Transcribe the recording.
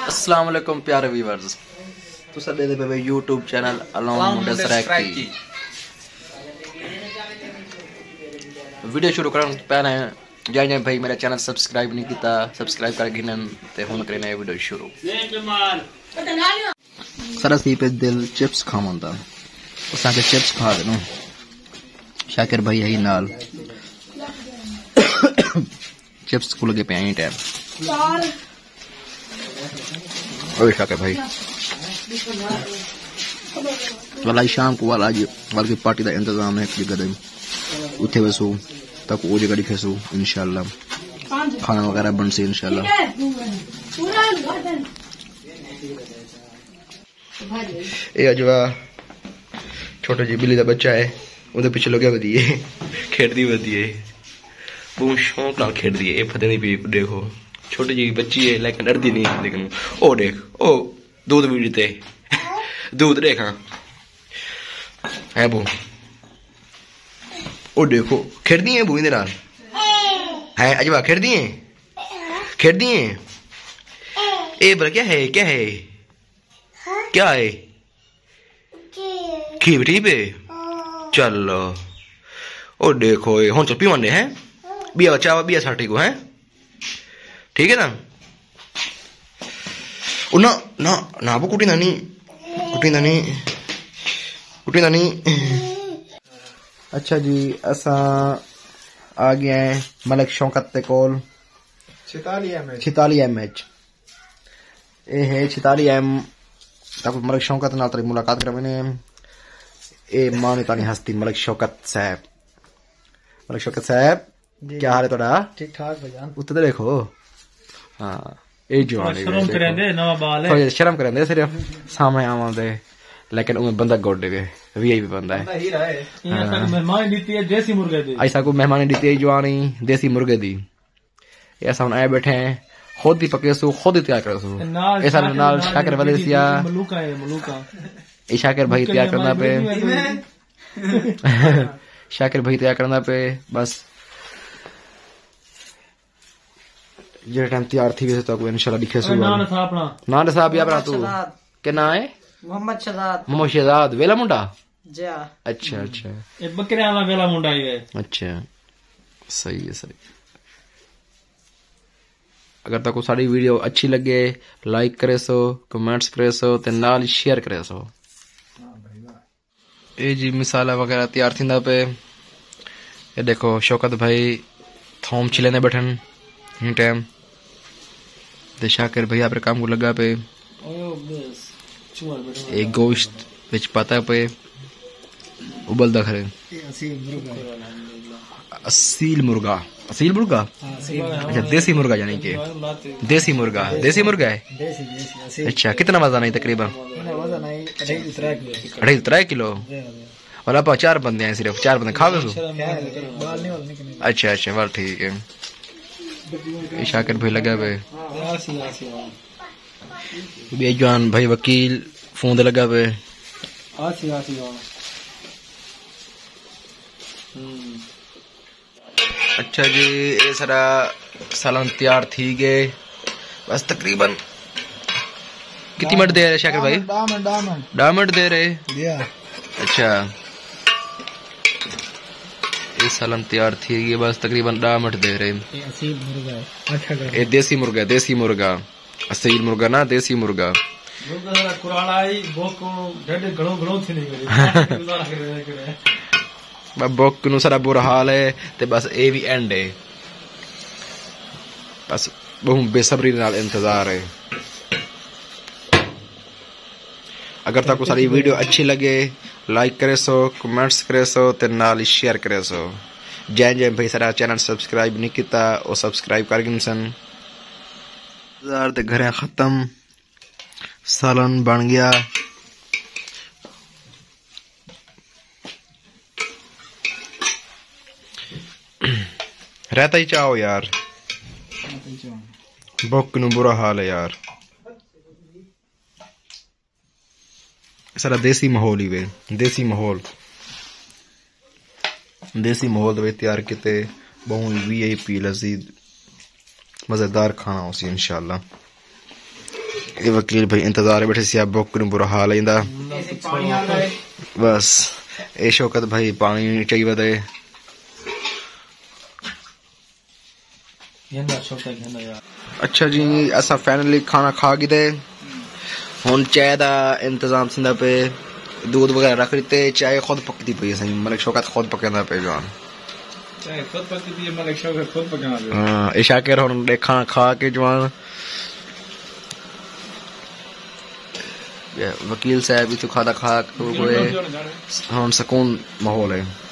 अस्सलाम वालेकुम प्यारे व्यूअर्स, तुसा दे दे पे यूट्यूब चैनल अलोन मुंडसरैकी वीडियो शुरू करने से पहले जाए भाई मेरा चैनल सब्सक्राइब नहीं किया, सब्सक्राइब कर गिनन ते हुन करने वीडियो शुरू। सारा सी पे दिल चिप्स खावंदा उसा के चिप्स खा देनो। शाकिर भाई है नाल चिप्स को लगे पे आई टाइम। ओए शाकिर भाई वाला शाम को वाला आज वाल की पार्टी का इंतजाम है एक जगह उठे वसू तक वो जगह दिखेसू इंशाल्लाह खाना वगैरह बन से इंशाल्लाह। ये अजवा छोटा जी बिल्ली का बच्चा है उधर पीछे लोग वधिए खेड़दी वधिए बहुत शौक नाल खेड़दी है। ये फते नहीं पी देखो छोटी जी बच्ची है लेकिन डरती नहीं है। लेकिन ओ देख ओ दूध भी देते दूध देखा है बू ओ देखो खेड़दी है बू इधर है अजवा खेड़दी है ए बरा क्या है क्या है खीबटी पे चलो ओ देखो ये हूं चल पीवाने हैं बिया बच्चा बिया साठी को है ठीक है ना ना ना ना वो कुटी नानी अच्छा जी असा आ गया है मलिक शौकत ते कोल 46 MH ये है 46 M तक मलिक शौकत नाल तेरी मुलाकात करवाने ए मानी तानी हस्ती मलिक शौकत साहब क्या हाल है थोड़ा ठीक ठाक भाईजान उत्ते देखो हाँ ये जवान शर्म करेंदे सिर्फ सामने आवांदे लेकिन उमें बंदा गोडे के वीआईपी बंदा है मेहमान दी देसी मुर्गे दी ऐसा को मेहमान दी जवानी देसी मुर्गे दी ऐसा हम आए बैठे हैं खुद ही पके सो खुद ही तैयार कर सो ऐसा नाल शाकिर वलेसिया मलूका ये शाकिर भाई तैयार करना पे शाकिर भाई तैयार करना पे बस ये टाइम तैयार थी वैसे तो इंशाल्लाह दिखे सो नाम साहब या तू के ना है मोहम्मद शहजाद वेला मुंडा अच्छा ये बकरे वाला वेला मुंडा ही है अच्छा सही है अगर तक सारी वीडियो अच्छी लगे लाइक करे सो कमेंट्स करे सो ते नाल शेयर करे सो। ये जी मिसाला वगैरह तैयार थींदा पे ये देखो शौकत भाई थोम चिलेने बैठन इन टाइम दे शाकिर भाई आपरे काम को लगा पे एक गोश्त विच पता पे उबलदा खरे असील मुर्गा अच्छा देसी मुर्गा यानी कि देसी मुर्गा है अच्छा कितना वजन है तकरीबन 2.5 किलो और आप 4 बंदे हैं सिर्फ 4 बंदे खा गए अच्छा वाल ठीक है। शाकिर भाई लगा पे बेजान भाई वकील फोन दे लगा पे अच्छा जी ये सारा सालन तैयार थी गए बस तकरीबन कितनी मिनट दे रहे शाकिर भाई 10 मिनट दे रहे अच्छा ये सालन तैयार थी गई बस तकरीबन 10 मिनट दे रहे। ये देसी मुर्गा असील मुर्गा ना देसी मुर्गा बोक नु सारा बुरा हाल है ते बस ए भी एंड है बस बहुत बेसब्री नाल इंतजार है। अगर तक सारी वीडियो अच्छी लगे लाइक करे सो कमेंट्स करे सो ते नाल शेयर करे सो। जय भाई सारा चैनल सब्सक्राइब नहीं किया और सब्सक्राइब कर गिनसन ते घरे खत्म सालन बन गया रहता ही चाहो यार बुक नु बुरा हाल है यार सारा देसी माहौल ही वे देसी माहौल तैयार किते बहुत VIP लजीज मजेदार खाना उसी इंशाल्लाह। ये वकील भाई इंतजार बैठे सी बुक न बुरा हाल है बस ये शौकत भाई पानी चाहिए दे अच्छा जी असा फाइनली खाना खा गए हुन चाय का इंतजाम थींदा पे दूध वगैरह रख दिते चाय खुद पकती पई असां मलिक शौकत खुद पकांदा पे जवान चाय खुद पकती पई मलिक शौकत खुद पकांदा पे हां इशा के हुन खाना खा के जवान वकील साहब भी तो खाना खा हुन सुकून माहौल है